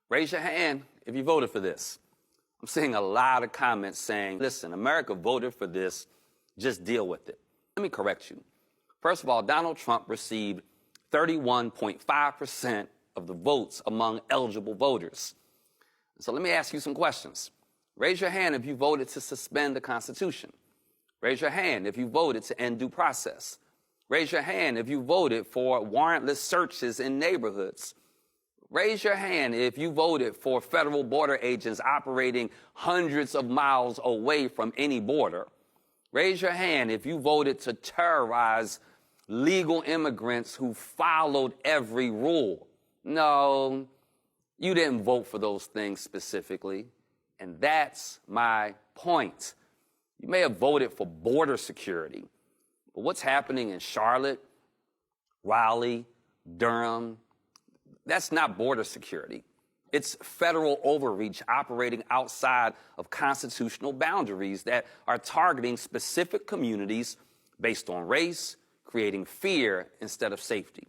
Raise your hand if you voted for this. I'm seeing a lot of comments saying, listen, America voted for this, just deal with it. Let me correct you. First of all, Donald Trump received 31.5% of the votes among eligible voters. So let me ask you some questions. Raise your hand if you voted to suspend the Constitution. Raise your hand if you voted to end due process. Raise your hand if you voted for warrantless searches in neighborhoods. Raise your hand if you voted for federal border agents operating hundreds of miles away from any border. Raise your hand if you voted to terrorize legal immigrants who followed every rule. No, you didn't vote for those things specifically, and that's my point. You may have voted for border security, but what's happening in Charlotte, Raleigh, Durham, that's not border security. It's federal overreach operating outside of constitutional boundaries that are targeting specific communities based on race, creating fear instead of safety.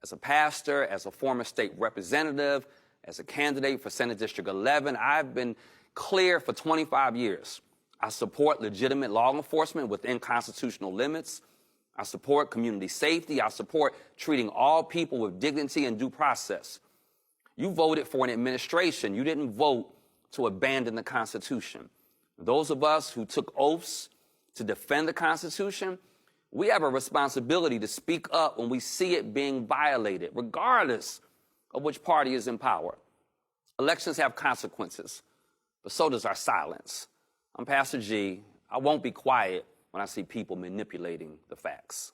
As a pastor, as a former state representative, as a candidate for Senate District 11, I've been clear for 25 years. I support legitimate law enforcement within constitutional limits. I support community safety. I support treating all people with dignity and due process. You voted for an administration. You didn't vote to abandon the Constitution. Those of us who took oaths to defend the Constitution, we have a responsibility to speak up when we see it being violated, regardless of which party is in power. Elections have consequences, but so does our silence. I'm Pastor G. I won't be quiet when I see people manipulating the facts.